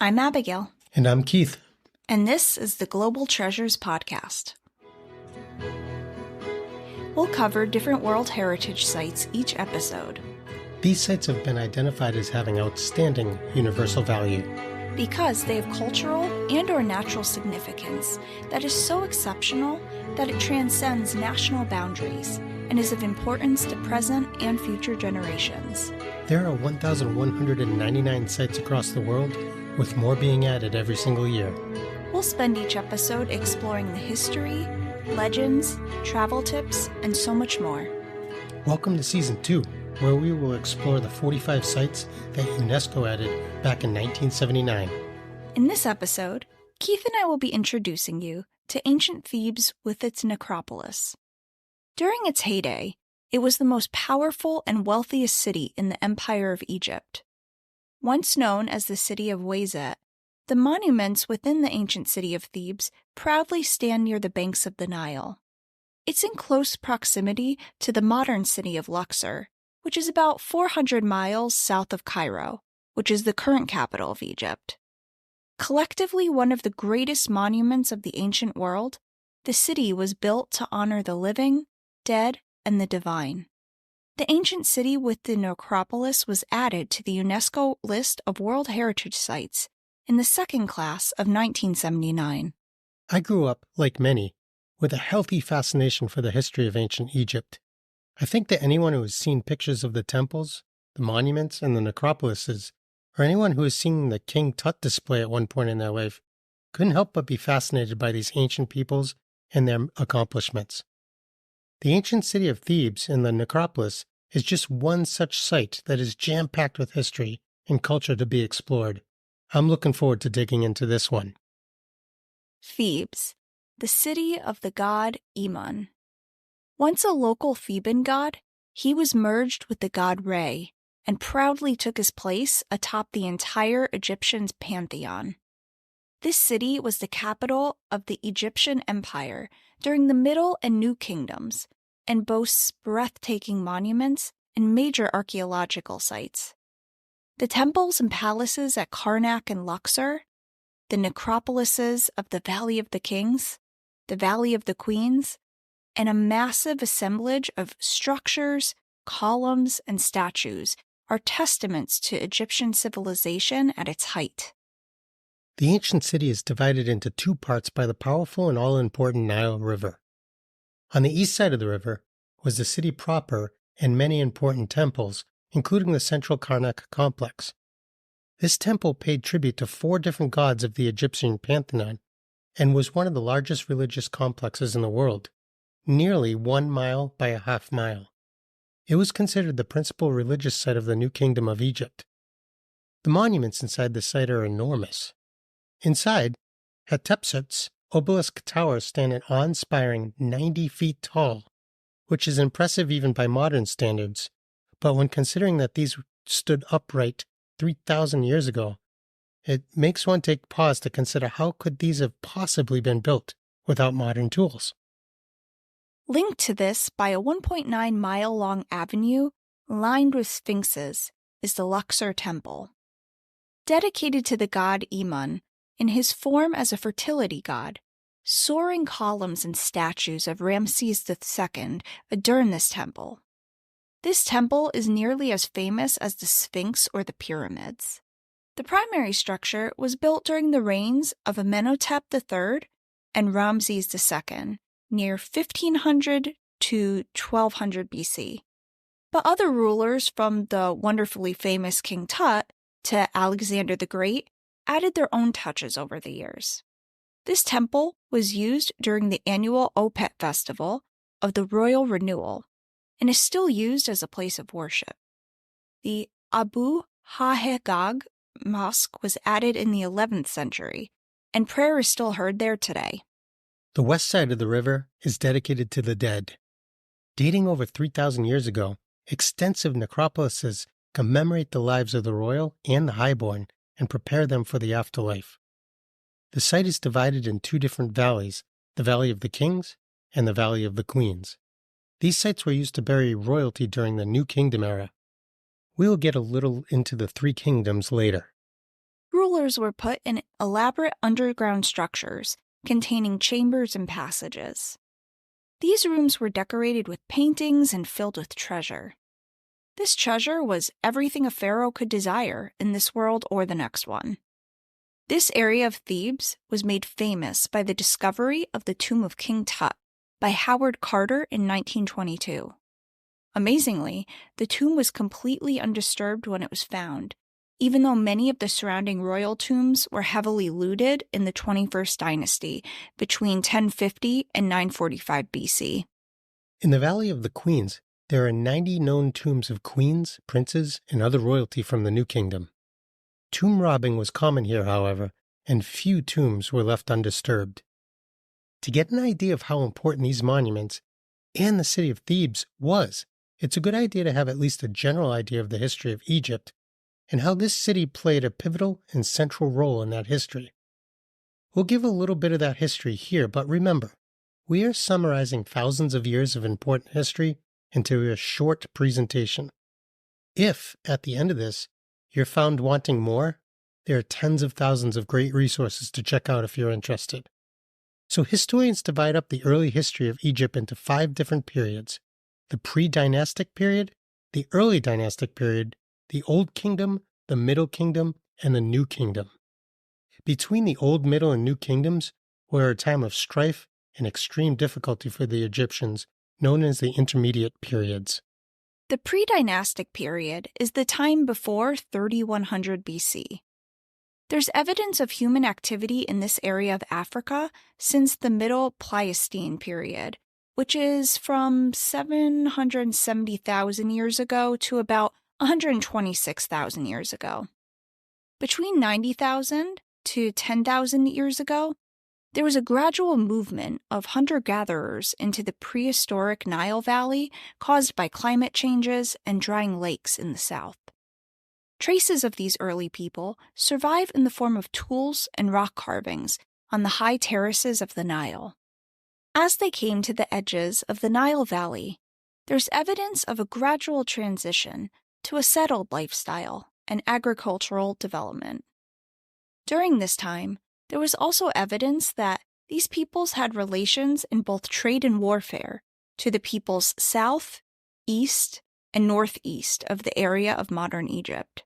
I'm Abigail. And I'm Keith. And this is the Global Treasures Podcast. We'll cover different World Heritage Sites each episode. These sites have been identified as having outstanding universal value because they have cultural and/or natural significance that is so exceptional that it transcends national boundaries and is of importance to present and future generations. There are 1,199 sites across the world, with more being added every single year. We'll spend each episode exploring the history, legends, travel tips, and so much more. Welcome to Season 2, where we will explore the 45 sites that UNESCO added back in 1979. In this episode, Keith and I will be introducing you to Ancient Thebes with its necropolis. During its heyday, it was the most powerful and wealthiest city in the Empire of Egypt. Once known as the city of Wayzet, the monuments within the ancient city of Thebes proudly stand near the banks of the Nile. It's in close proximity to the modern city of Luxor, which is about 400 miles south of Cairo, which is the current capital of Egypt. Collectively one of the greatest monuments of the ancient world, the city was built to honor the living, dead, and the divine. The ancient city with the necropolis was added to the UNESCO list of World Heritage Sites in the second class of 1979. I grew up, like many, with a healthy fascination for the history of ancient Egypt. I think that anyone who has seen pictures of the temples, the monuments, and the necropolises, or anyone who has seen the King Tut display at one point in their life, couldn't help but be fascinated by these ancient peoples and their accomplishments. The ancient city of Thebes and the necropolis is just one such site that is jam-packed with history and culture to be explored. I'm looking forward to digging into this one. Thebes, the city of the god Iman. Once a local Theban god, he was merged with the god Re and proudly took his place atop the entire Egyptian pantheon. This city was the capital of the Egyptian Empire during the Middle and New Kingdoms and boasts breathtaking monuments and major archaeological sites. The temples and palaces at Karnak and Luxor, the necropolises of the Valley of the Kings, the Valley of the Queens, and a massive assemblage of structures, columns, and statues are testaments to Egyptian civilization at its height. The ancient city is divided into two parts by the powerful and all-important Nile River. On the east side of the river was the city proper and many important temples, including the central Karnak complex. This temple paid tribute to 4 different gods of the Egyptian pantheon and was one of the largest religious complexes in the world, nearly 1 mile by a half mile. It was considered the principal religious site of the New Kingdom of Egypt. The monuments inside the site are enormous. Inside, Hatshepsut's obelisk towers stand an awe-inspiring 90 feet tall, which is impressive even by modern standards, but when considering that these stood upright 3,000 years ago, it makes one take pause to consider how could these have possibly been built without modern tools. Linked to this by a 1.9-mile-long avenue lined with sphinxes is the Luxor Temple. Dedicated to the god Iman, in his form as a fertility god, soaring columns and statues of Ramses II adorn this temple. This temple is nearly as famous as the Sphinx or the pyramids. The primary structure was built during the reigns of Amenhotep III and Ramses II, near 1500 to 1200 BC. But other rulers from the wonderfully famous King Tut to Alexander the Great added their own touches over the years. This temple was used during the annual Opet festival of the Royal Renewal and is still used as a place of worship. The Abu Hahegag Mosque was added in the 11th century, and prayer is still heard there today. The west side of the river is dedicated to the dead. Dating over 3,000 years ago, extensive necropolises commemorate the lives of the royal and the highborn and prepare them for the afterlife. The site is divided in 2 different valleys, the Valley of the Kings and the Valley of the Queens. These sites were used to bury royalty during the New Kingdom era. We will get a little into the 3 kingdoms later. rulers were put in elaborate underground structures containing chambers and passages. These rooms were decorated with paintings and filled with treasure. This treasure was everything a pharaoh could desire in this world or the next one. This area of Thebes was made famous by the discovery of the tomb of King Tut by Howard Carter in 1922. Amazingly, the tomb was completely undisturbed when it was found, even though many of the surrounding royal tombs were heavily looted in the 21st dynasty between 1050 and 945 BC. In the Valley of the Queens, there are 90 known tombs of queens, princes, and other royalty from the New Kingdom. Tomb robbing was common here, however, and few tombs were left undisturbed. To get an idea of how important these monuments and the city of Thebes was, it's a good idea to have at least a general idea of the history of Egypt and how this city played a pivotal and central role in that history. We'll give a little bit of that history here, but remember, we are summarizing thousands of years of important history into a short presentation. If, at the end of this, you're found wanting more, there are tens of thousands of great resources to check out if you're interested. So historians divide up the early history of Egypt into 5 different periods: the pre-dynastic period, the early dynastic period, the Old Kingdom, the Middle Kingdom, and the New Kingdom. Between the Old, Middle, and New Kingdoms were a time of strife and extreme difficulty for the Egyptians, known as the intermediate periods. The pre-dynastic period is the time before 3100 BC. There's evidence of human activity in this area of Africa since the Middle Pleistocene period, which is from 770,000 years ago to about 126,000 years ago. Between 90,000 to 10,000 years ago, there was a gradual movement of hunter-gatherers into the prehistoric Nile Valley caused by climate changes and drying lakes in the south. Traces of these early people survive in the form of tools and rock carvings on the high terraces of the Nile. As they came to the edges of the Nile Valley, there's evidence of a gradual transition to a settled lifestyle and agricultural development. During this time, there was also evidence that these peoples had relations in both trade and warfare to the peoples south, east, and northeast of the area of modern Egypt.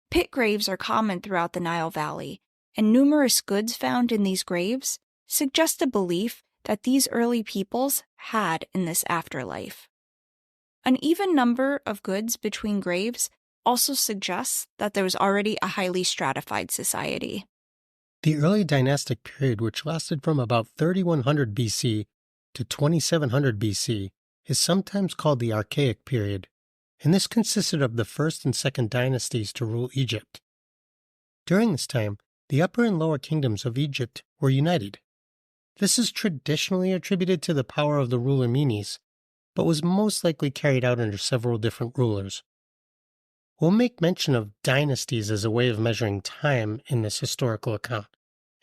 Pit graves are common throughout the Nile Valley, and numerous goods found in these graves suggest a belief that these early peoples had in this afterlife. An even number of goods between graves also suggests that there was already a highly stratified society. The early dynastic period, which lasted from about 3100 BC to 2700 BC, is sometimes called the Archaic period, and this consisted of the first and second dynasties to rule Egypt. During this time, the upper and lower kingdoms of Egypt were united. This is traditionally attributed to the power of the ruler Menes, but was most likely carried out under several different rulers. We'll make mention of dynasties as a way of measuring time in this historical account,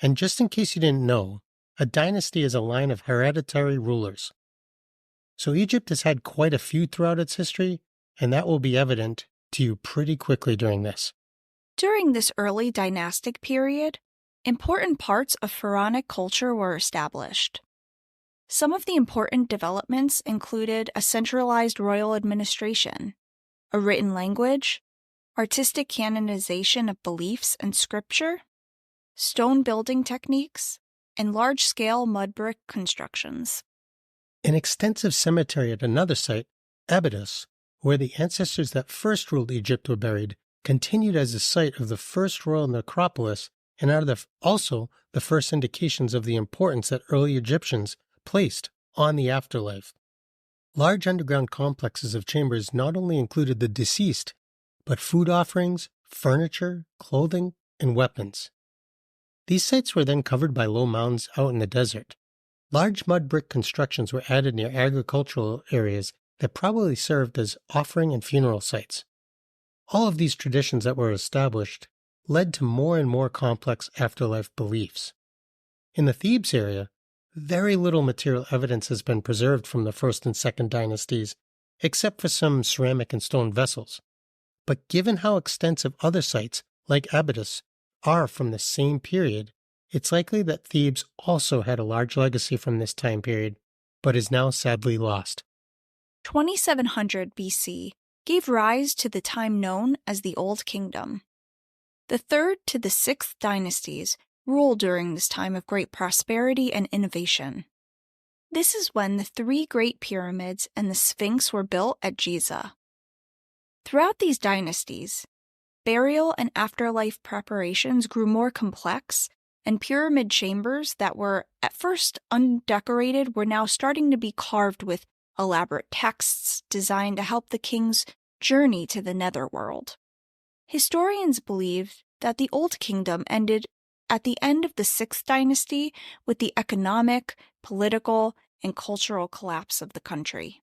and just in case you didn't know, a dynasty is a line of hereditary rulers. So Egypt has had quite a few throughout its history, and that will be evident to you pretty quickly during this. During this early dynastic period, important parts of pharaonic culture were established. Some of the important developments included a centralized royal administration, a written language, artistic canonization of beliefs and scripture, stone building techniques, and large-scale mud brick constructions. An extensive cemetery at another site, Abydos, where the ancestors that first ruled Egypt were buried, continued as the site of the first royal necropolis and are also the first indications of the importance that early Egyptians placed on the afterlife. Large underground complexes of chambers not only included the deceased, but food offerings, furniture, clothing, and weapons. These sites were then covered by low mounds out in the desert. Large mud brick constructions were added near agricultural areas that probably served as offering and funeral sites. All of these traditions that were established led to more and more complex afterlife beliefs. In the Thebes area, very little material evidence has been preserved from the first and second dynasties, except for some ceramic and stone vessels. But given how extensive other sites, like Abydos, are from the same period, it's likely that Thebes also had a large legacy from this time period, but is now sadly lost. 2700 BC gave rise to the time known as the Old Kingdom. The 3rd to the 6th dynasties ruled during this time of great prosperity and innovation. This is when the 3 Great Pyramids and the Sphinx were built at Giza. Throughout these dynasties, burial and afterlife preparations grew more complex, and pyramid chambers that were at first undecorated were now starting to be carved with elaborate texts designed to help the king's journey to the netherworld. Historians believe that the Old Kingdom ended at the end of the 6th dynasty with the economic, political, and cultural collapse of the country.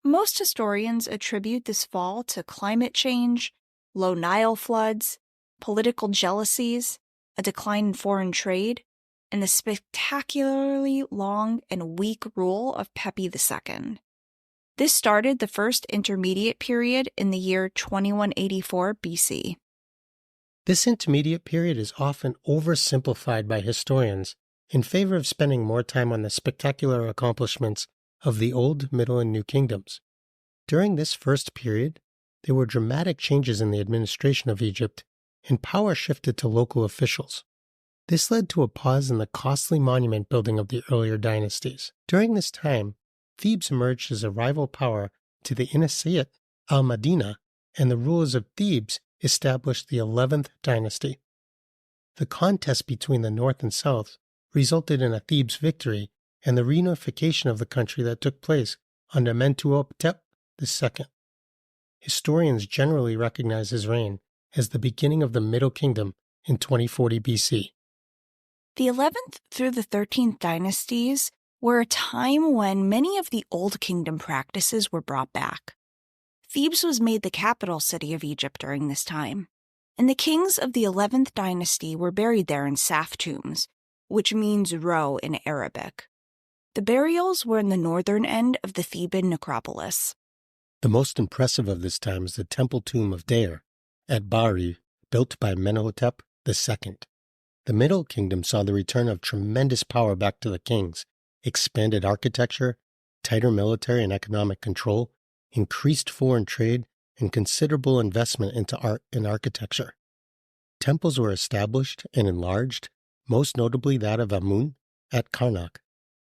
Most historians attribute this fall to climate change, low Nile floods, political jealousies, a decline in foreign trade, and the spectacularly long and weak rule of Pepi II. This started the first intermediate period in the year 2184 BC. This intermediate period is often oversimplified by historians in favor of spending more time on the spectacular accomplishments of the Old, Middle, and New Kingdoms. During this first period, there were dramatic changes in the administration of Egypt, and power shifted to local officials. This led to a pause in the costly monument building of the earlier dynasties. During this time, Thebes emerged as a rival power to the Inasiyat al-Madina, and the rulers of Thebes established the 11th dynasty. The contest between the north and south resulted in a Thebes victory and the reunification of the country that took place under Mentuhotep II. Historians generally recognize his reign as the beginning of the Middle Kingdom in 2040 BC. The 11th through the 13th dynasties were a time when many of the Old Kingdom practices were brought back. Thebes was made the capital city of Egypt during this time, and the kings of the 11th dynasty were buried there in Saf tombs, which means row in Arabic. The burials were in the northern end of the Theban necropolis. The most impressive of this time is the temple tomb of Deir at Bari, built by Mentuhotep II. The Middle Kingdom saw the return of tremendous power back to the kings, expanded architecture, tighter military and economic control, increased foreign trade, and considerable investment into art and architecture. Temples were established and enlarged, most notably that of Amun at Karnak.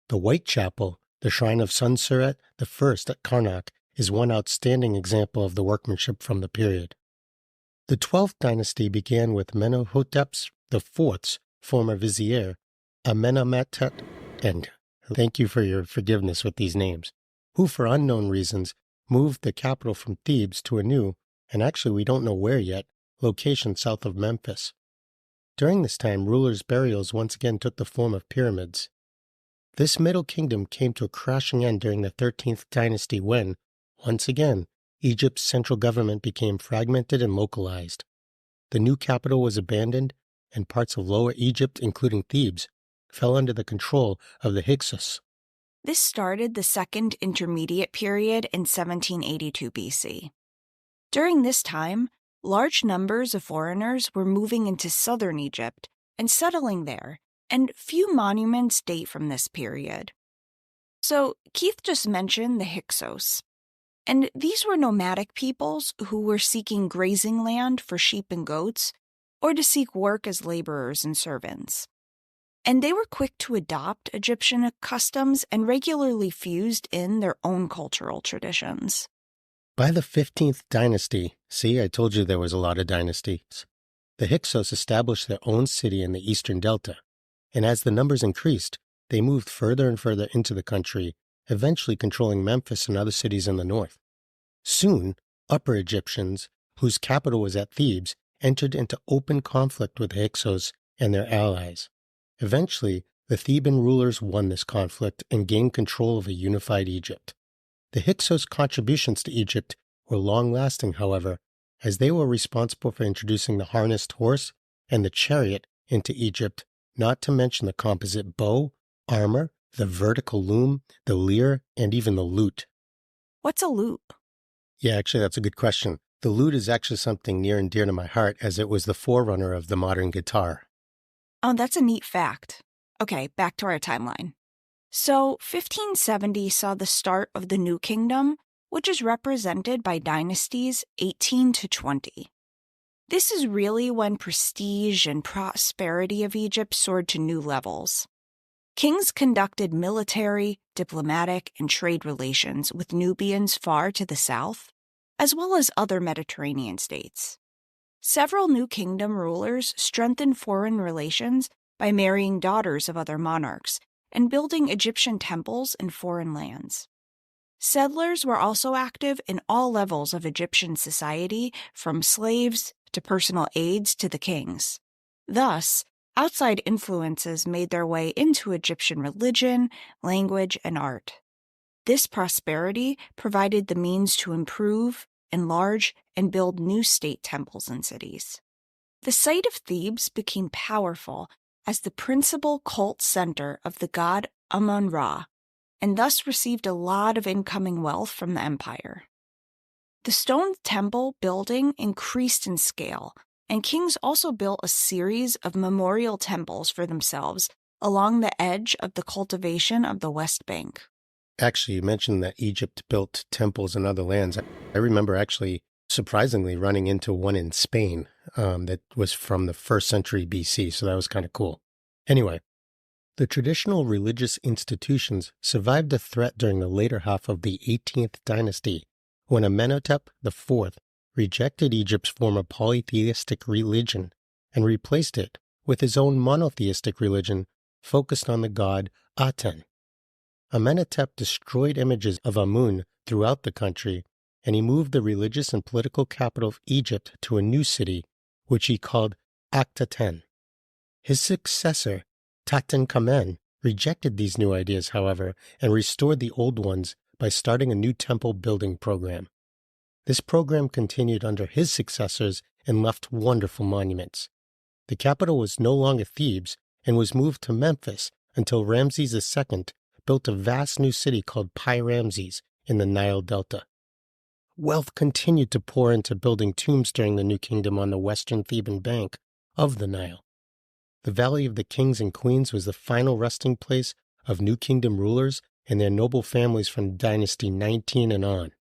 The White Chapel, the shrine of Sunseret I at Karnak, is one outstanding example of the workmanship from the period. The 12th dynasty began with Mentuhotep IV's former vizier, Amenemhet, and thank you for your forgiveness with these names, who for unknown reasons moved the capital from Thebes to a new, and actually we don't know where yet, location south of Memphis. During this time, rulers' burials once again took the form of pyramids. This Middle Kingdom came to a crashing end during the 13th dynasty when, once again, Egypt's central government became fragmented and localized. The new capital was abandoned, and parts of Lower Egypt, including Thebes, fell under the control of the Hyksos. This started the second intermediate period in 1782 BC. During this time, large numbers of foreigners were moving into southern Egypt and settling there, and few monuments date from this period. So, Keith just mentioned the Hyksos, and these were nomadic peoples who were seeking grazing land for sheep and goats, or to seek work as laborers and servants. And they were quick to adopt Egyptian customs and regularly fused in their own cultural traditions. By the 15th dynasty, see, I told you there was a lot of dynasties, the Hyksos established their own city in the eastern delta, and as the numbers increased, they moved further and further into the country, eventually controlling Memphis and other cities in the north. Soon, Upper Egyptians, whose capital was at Thebes, entered into open conflict with the Hyksos and their allies. Eventually, the Theban rulers won this conflict and gained control of a unified Egypt. The Hyksos' contributions to Egypt were long-lasting, however, as they were responsible for introducing the harnessed horse and the chariot into Egypt, not to mention the composite bow, armor, the vertical loom, the lyre, and even the lute. What's a lute? Yeah, actually, that's a good question. The lute is actually something near and dear to my heart, as it was the forerunner of the modern guitar. Oh, that's a neat fact. Okay, back to our timeline. So, 1570 saw the start of the New Kingdom, which is represented by dynasties 18 to 20. This is really when prestige and prosperity of Egypt soared to new levels. Kings conducted military, diplomatic, and trade relations with Nubians far to the south, as well as other Mediterranean states. Several New Kingdom rulers strengthened foreign relations by marrying daughters of other monarchs and building Egyptian temples in foreign lands. Settlers were also active in all levels of Egyptian society, from slaves to personal aides to the kings. Thus, outside influences made their way into Egyptian religion, language, and art. This prosperity provided the means to improve, enlarge, and build new state temples and cities. The site of Thebes became powerful as the principal cult center of the god Amun-Ra, and thus received a lot of incoming wealth from the empire. The stone temple building increased in scale, and kings also built a series of memorial temples for themselves along the edge of the cultivation of the West Bank. Actually, you mentioned that Egypt built temples in other lands. I remember actually, surprisingly, running into one in Spain that was from the 1st century BC, so that was kind of cool. Anyway, the traditional religious institutions survived a threat during the later half of the 18th dynasty, when Amenhotep IV rejected Egypt's former polytheistic religion and replaced it with his own monotheistic religion focused on the god Aten. Amenhotep destroyed images of Amun throughout the country, and he moved the religious and political capital of Egypt to a new city, which he called Akhtaten. His successor, Tutankhamen, rejected these new ideas, however, and restored the old ones by starting a new temple building program. This program continued under his successors and left wonderful monuments. The capital was no longer Thebes and was moved to Memphis until Ramses II built a vast new city called Pi-Ramses in the Nile Delta. Wealth continued to pour into building tombs during the New Kingdom on the western Theban bank of the Nile. The Valley of the Kings and Queens was the final resting place of New Kingdom rulers and their noble families from Dynasty 19 and on.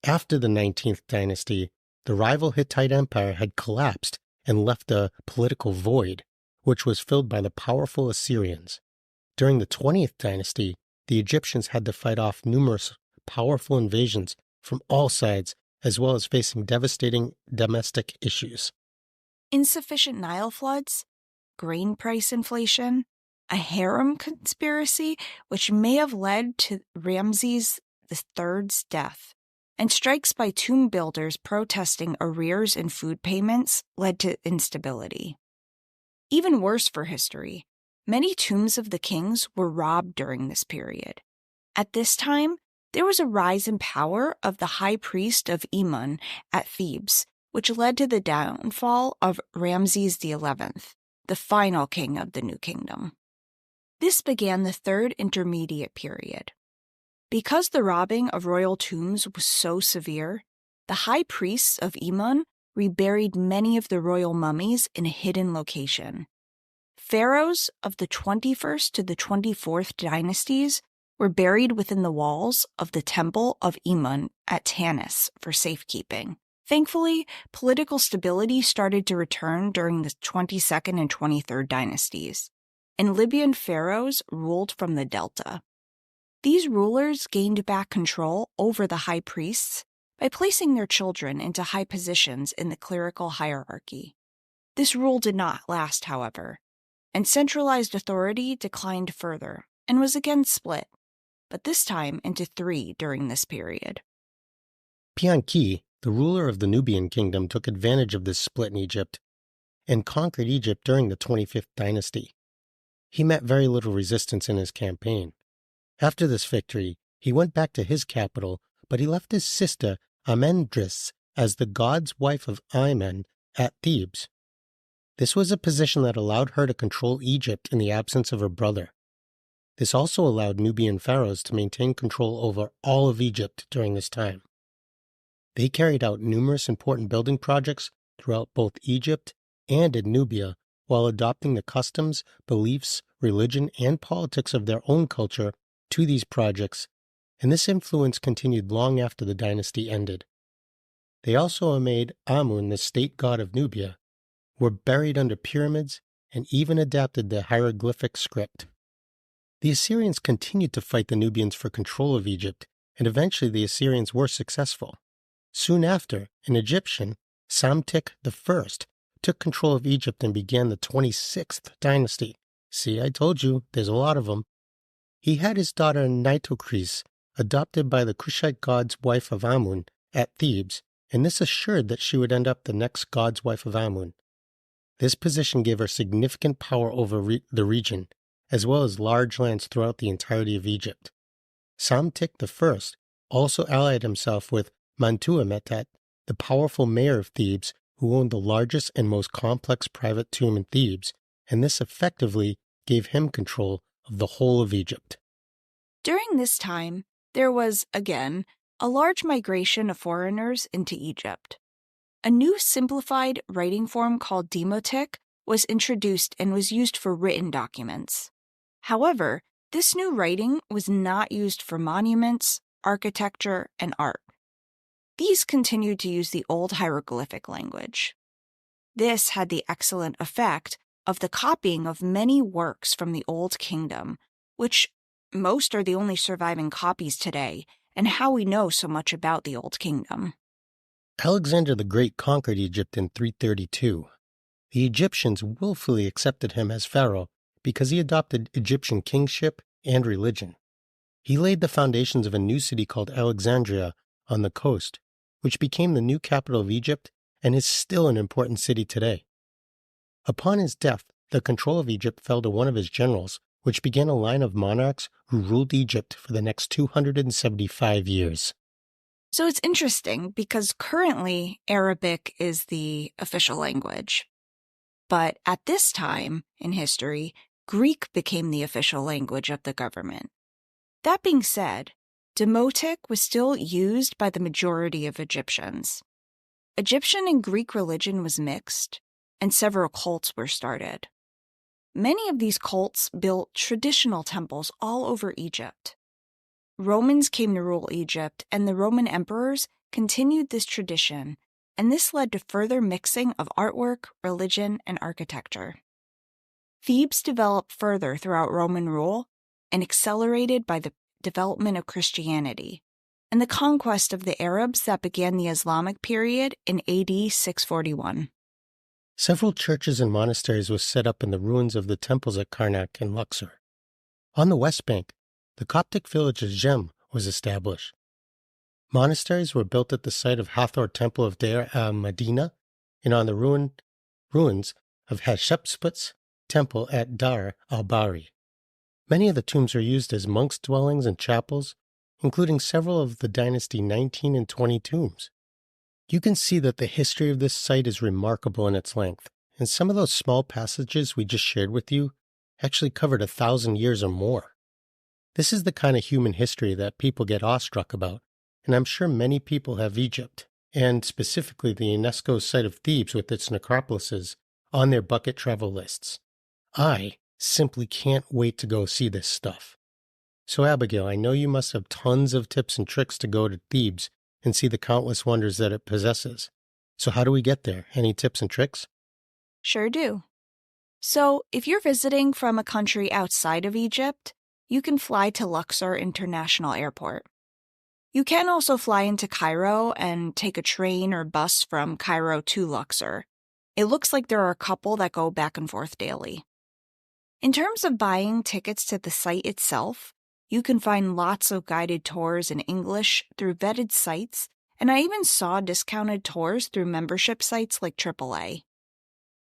After the 19th dynasty, the rival Hittite Empire had collapsed and left a political void, which was filled by the powerful Assyrians. During the 20th dynasty, the Egyptians had to fight off numerous powerful invasions from all sides, as well as facing devastating domestic issues. Insufficient Nile floods, grain price inflation, a harem conspiracy which may have led to Ramses III's death, and strikes by tomb builders protesting arrears in food payments led to instability. Even worse for history, many tombs of the kings were robbed during this period. At this time, there was a rise in power of the high priest of Imun at Thebes, which led to the downfall of Ramses XI, the final king of the New Kingdom. This began the Third Intermediate Period. Because the robbing of royal tombs was so severe, the high priests of Imun reburied many of the royal mummies in a hidden location. Pharaohs of the 21st to the 24th dynasties were buried within the walls of the Temple of Imun at Tanis for safekeeping. Thankfully, political stability started to return during the 22nd and 23rd dynasties, and Libyan pharaohs ruled from the Delta. These rulers gained back control over the high priests by placing their children into high positions in the clerical hierarchy. This rule did not last, however, and centralized authority declined further and was again split, but this time into three during this period. Pianki, the ruler of the Nubian kingdom, took advantage of this split in Egypt and conquered Egypt during the 25th dynasty. He met very little resistance in his campaign. After this victory, he went back to his capital, but he left his sister Amendris as the god's wife of Imen at Thebes. This was a position that allowed her to control Egypt in the absence of her brother. This also allowed Nubian pharaohs to maintain control over all of Egypt during this time. They carried out numerous important building projects throughout both Egypt and in Nubia, while adopting the customs, beliefs, religion, and politics of their own culture to these projects, and this influence continued long after the dynasty ended. They also made Amun the state god of Nubia, were buried under pyramids, and even adapted the hieroglyphic script. The Assyrians continued to fight the Nubians for control of Egypt, and eventually the Assyrians were successful. Soon after, an Egyptian, Psamtik I, took control of Egypt and began the 26th dynasty. See, I told you, there's a lot of them. He had his daughter Nitocris, adopted by the Kushite god's wife of Amun, at Thebes, and this assured that she would end up the next god's wife of Amun. This position gave her significant power over the region, as well as large lands throughout the entirety of Egypt. Psamtik I also allied himself with Mentuametet, the powerful mayor of Thebes, who owned the largest and most complex private tomb in Thebes, and this effectively gave him control of the whole of Egypt. During this time, there was, again, a large migration of foreigners into Egypt. A new simplified writing form called demotic was introduced and was used for written documents. However, this new writing was not used for monuments, architecture, and art. These continued to use the old hieroglyphic language. This had the excellent effect of the copying of many works from the Old Kingdom, which most are the only surviving copies today, and how we know so much about the Old Kingdom. Alexander the Great conquered Egypt in 332. The Egyptians willfully accepted him as pharaoh because he adopted Egyptian kingship and religion. He laid the foundations of a new city called Alexandria on the coast, which became the new capital of Egypt and is still an important city today. Upon his death, the control of Egypt fell to one of his generals, which began a line of monarchs who ruled Egypt for the next 275 years. So it's interesting because currently Arabic is the official language. But at this time in history, Greek became the official language of the government. That being said, Demotic was still used by the majority of Egyptians. Egyptian and Greek religion was mixed, and several cults were started. Many of these cults built traditional temples all over Egypt. Romans came to rule Egypt, and the Roman emperors continued this tradition, and this led to further mixing of artwork, religion, and architecture. Thebes developed further throughout Roman rule and accelerated by the development of Christianity and the conquest of the Arabs that began the Islamic period in AD 641. Several churches and monasteries were set up in the ruins of the temples at Karnak and Luxor. On the West Bank, the Coptic village of Jem was established. Monasteries were built at the site of Hathor Temple of Deir al-Medina and on the ruins of Hatshepsut's temple at Dar al-Bari. Many of the tombs are used as monks' dwellings and chapels, including several of the Dynasty 19 and 20 tombs. You can see that the history of this site is remarkable in its length, and some of those small passages we just shared with you actually covered 1,000 years or more. This is the kind of human history that people get awestruck about, and I'm sure many people have Egypt, and specifically the UNESCO site of Thebes with its necropolises, on their bucket travel lists. I simply can't wait to go see this stuff. So Abigail, I know you must have tons of tips and tricks to go to Thebes and see the countless wonders that it possesses. So how do we get there? Any tips and tricks? Sure do. So, if you're visiting from a country outside of Egypt, you can fly to Luxor International Airport. You can also fly into Cairo and take a train or bus from Cairo to Luxor. It looks like there are a couple that go back and forth daily. In terms of buying tickets to the site itself, you can find lots of guided tours in English through vetted sites, and I even saw discounted tours through membership sites like AAA.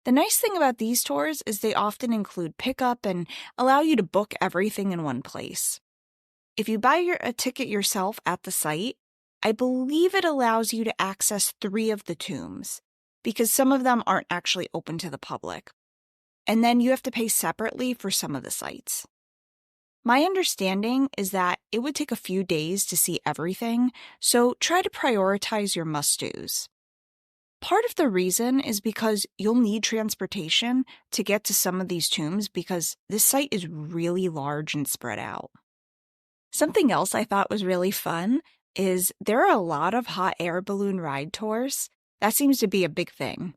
The nice thing about these tours is they often include pickup and allow you to book everything in one place. If you buy a ticket yourself at the site, I believe it allows you to access 3 of the tombs, because some of them aren't actually open to the public. And then you have to pay separately for some of the sites. My understanding is that it would take a few days to see everything, so try to prioritize your must-dos. Part of the reason is because you'll need transportation to get to some of these tombs because this site is really large and spread out. Something else I thought was really fun is there are a lot of hot air balloon ride tours. That seems to be a big thing.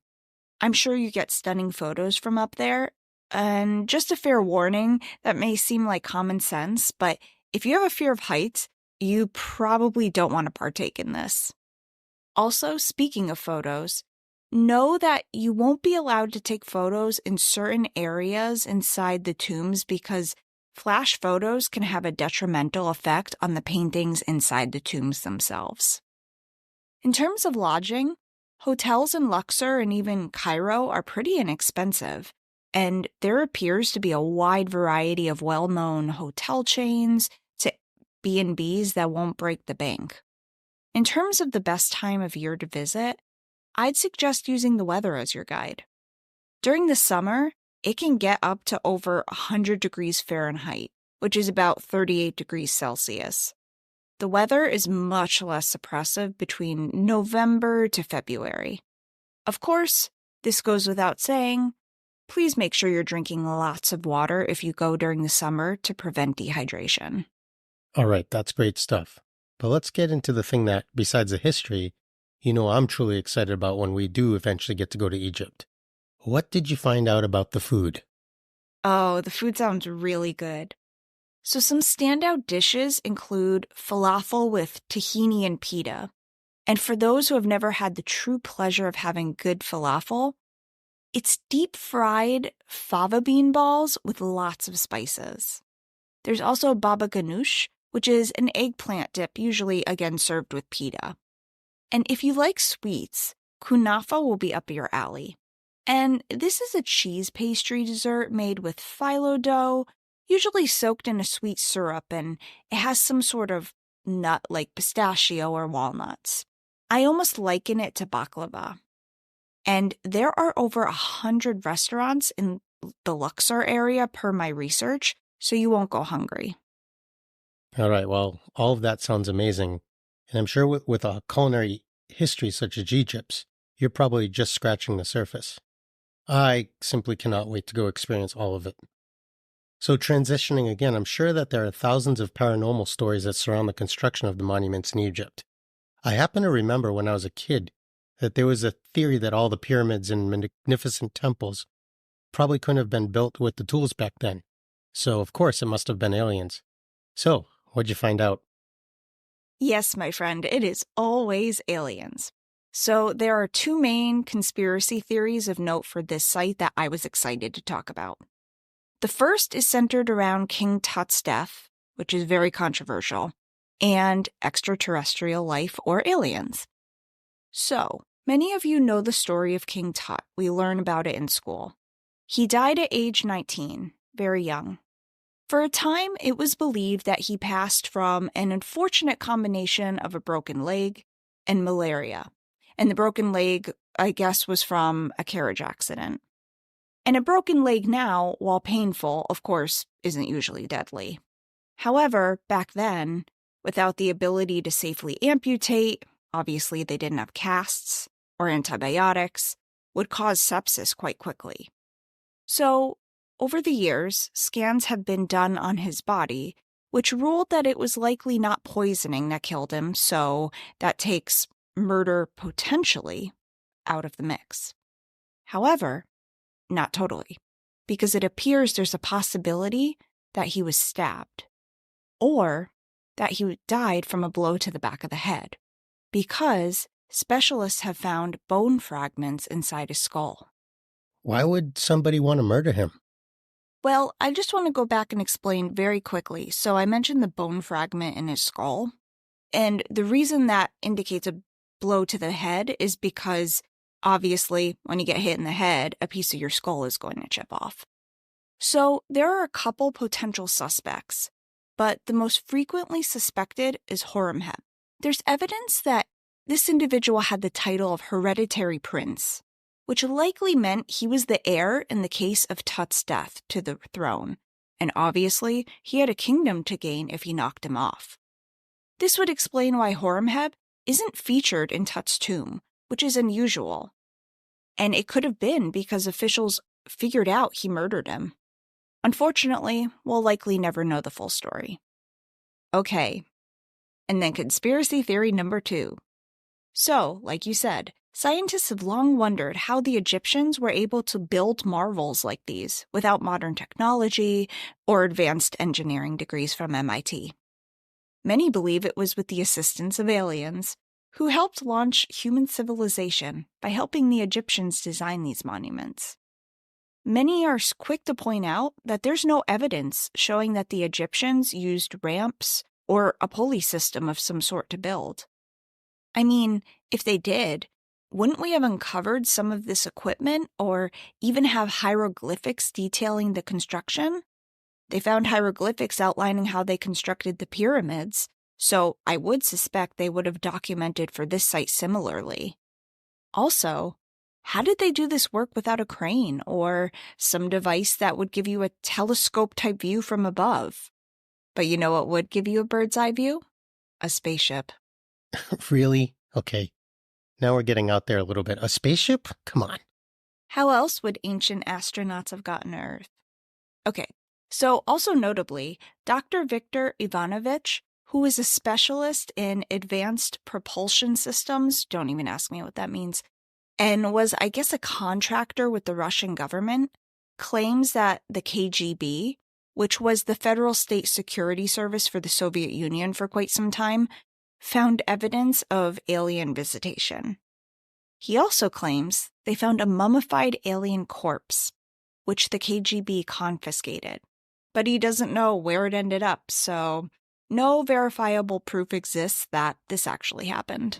I'm sure you get stunning photos from up there, and just a fair warning, that may seem like common sense, but if you have a fear of heights, you probably don't want to partake in this. Also, speaking of photos, know that you won't be allowed to take photos in certain areas inside the tombs because flash photos can have a detrimental effect on the paintings inside the tombs themselves. In terms of lodging, hotels in Luxor and even Cairo are pretty inexpensive, and there appears to be a wide variety of well-known hotel chains to B&Bs that won't break the bank. In terms of the best time of year to visit, I'd suggest using the weather as your guide. During the summer, it can get up to over 100 degrees Fahrenheit, which is about 38 degrees Celsius. The weather is much less oppressive between November to February. Of course, this goes without saying, please make sure you're drinking lots of water if you go during the summer to prevent dehydration. All right, that's great stuff. But let's get into the thing that, besides the history, I'm truly excited about when we do eventually get to go to Egypt. What did you find out about the food? Oh, the food sounds really good. So some standout dishes include falafel with tahini and pita. And for those who have never had the true pleasure of having good falafel, it's deep-fried fava bean balls with lots of spices. There's also baba ganoush, which is an eggplant dip, usually again served with pita. And if you like sweets, kunafa will be up your alley. And this is a cheese pastry dessert made with phyllo dough, usually soaked in a sweet syrup, and it has some sort of nut like pistachio or walnuts. I almost liken it to baklava. And there are over 100 restaurants in the Luxor area per my research, so you won't go hungry. All right, well, all of that sounds amazing. And I'm sure with a culinary history such as Egypt's, you're probably just scratching the surface. I simply cannot wait to go experience all of it. So transitioning again, I'm sure that there are thousands of paranormal stories that surround the construction of the monuments in Egypt. I happen to remember when I was a kid that there was a theory that all the pyramids and magnificent temples probably couldn't have been built with the tools back then. So, of course, it must have been aliens. So, what'd you find out? Yes, my friend, it is always aliens. So there are two main conspiracy theories of note for this site that I was excited to talk about. The first is centered around King Tut's death, which is very controversial, and extraterrestrial life or aliens. So, many of you know the story of King Tut. We learn about it in school. He died at age 19, very young. For a time, it was believed that he passed from an unfortunate combination of a broken leg and malaria. And the broken leg, I guess, was from a carriage accident. And a broken leg now, while painful, of course, isn't usually deadly. However, back then, without the ability to safely amputate, obviously they didn't have casts or antibiotics, would cause sepsis quite quickly. So, over the years, scans have been done on his body, which ruled that it was likely not poisoning that killed him, so that takes murder potentially out of the mix. However, not totally, because it appears there's a possibility that he was stabbed, or that he died from a blow to the back of the head, because specialists have found bone fragments inside his skull. Why would somebody want to murder him? Well, I just want to go back and explain very quickly. So I mentioned the bone fragment in his skull, and the reason that indicates a blow to the head is because, obviously, when you get hit in the head, a piece of your skull is going to chip off. So there are a couple potential suspects, but the most frequently suspected is Horemheb. There's evidence that this individual had the title of hereditary prince, which likely meant he was the heir in the case of Tut's death to the throne, and obviously he had a kingdom to gain if he knocked him off. This would explain why Horemheb isn't featured in Tut's tomb, which is unusual. And it could have been because officials figured out he murdered him. Unfortunately, we'll likely never know the full story. Okay, and then conspiracy theory number 2. So, like you said, scientists have long wondered how the Egyptians were able to build marvels like these without modern technology or advanced engineering degrees from MIT. Many believe it was with the assistance of aliens, who helped launch human civilization by helping the Egyptians design these monuments. Many are quick to point out that there's no evidence showing that the Egyptians used ramps or a pulley system of some sort to build. I mean, if they did, wouldn't we have uncovered some of this equipment or even have hieroglyphics detailing the construction? They found hieroglyphics outlining how they constructed the pyramids, so I would suspect they would have documented for this site similarly. Also, how did they do this work without a crane or some device that would give you a telescope-type view from above? But you know what would give you a bird's-eye view? A spaceship. Really? Okay. Now we're getting out there a little bit. A spaceship? Come on. How else would ancient astronauts have gotten to Earth? Okay, so also notably, Dr. Viktor Ivanovich, who is a specialist in advanced propulsion systems, don't even ask me what that means, and was, I guess, a contractor with the Russian government, claims that the KGB, which was the Federal State Security Service for the Soviet Union for quite some time, found evidence of alien visitation. He also claims they found a mummified alien corpse, which the KGB confiscated. But he doesn't know where it ended up, so no verifiable proof exists that this actually happened.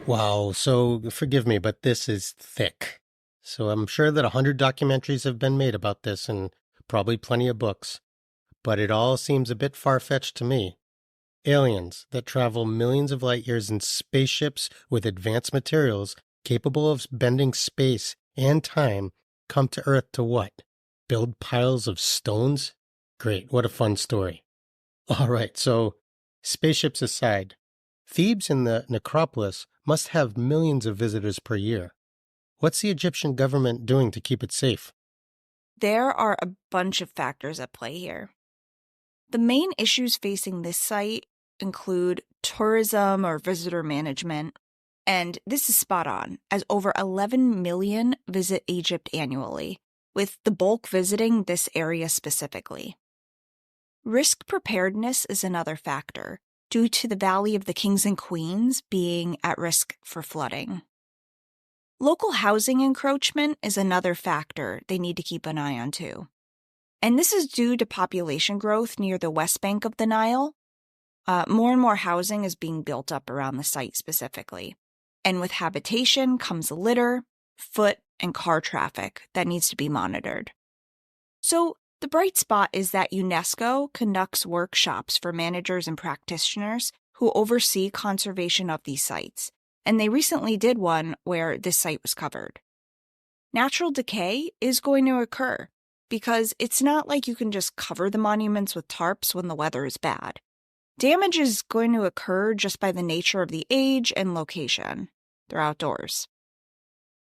Wow, so forgive me, but this is thick. So I'm sure that 100 documentaries have been made about this and probably plenty of books. But it all seems a bit far-fetched to me. Aliens that travel millions of light years in spaceships with advanced materials capable of bending space and time come to Earth to what? Build piles of stones? Great, what a fun story. All right, so spaceships aside, Thebes and the necropolis must have millions of visitors per year. What's the Egyptian government doing to keep it safe? There are a bunch of factors at play here. The main issues facing this site include tourism or visitor management, and this is spot on, as over 11 million visit Egypt annually, with the bulk visiting this area specifically. Risk preparedness is another factor, due to the Valley of the Kings and Queens being at risk for flooding. Local housing encroachment is another factor they need to keep an eye on too. And this is due to population growth near the west bank of the Nile. More and more housing is being built up around the site specifically. And with habitation comes litter, foot, and car traffic that needs to be monitored. So the bright spot is that UNESCO conducts workshops for managers and practitioners who oversee conservation of these sites, and they recently did one where this site was covered. Natural decay is going to occur because it's not like you can just cover the monuments with tarps when the weather is bad. Damage is going to occur just by the nature of the age and location. They're outdoors.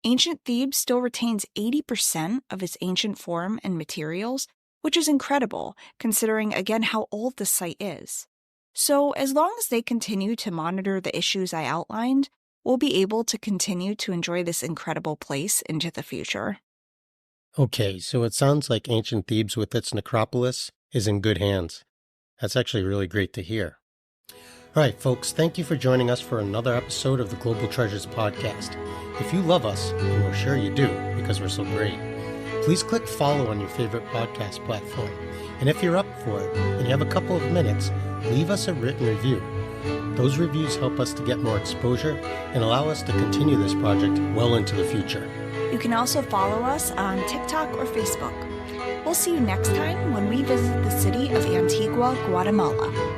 Ancient Thebes still retains 80% of its ancient form and materials, which is incredible, considering again how old the site is. So as long as they continue to monitor the issues I outlined, we'll be able to continue to enjoy this incredible place into the future. Okay, so it sounds like Ancient Thebes with its necropolis is in good hands. That's actually really great to hear. All right, folks, thank you for joining us for another episode of the Global Treasures Podcast. If you love us, and we're sure you do because we're so great, please click follow on your favorite podcast platform. And if you're up for it and you have a couple of minutes, leave us a written review. Those reviews help us to get more exposure and allow us to continue this project well into the future. You can also follow us on TikTok or Facebook. We'll see you next time when we visit the city of Antigua, Guatemala.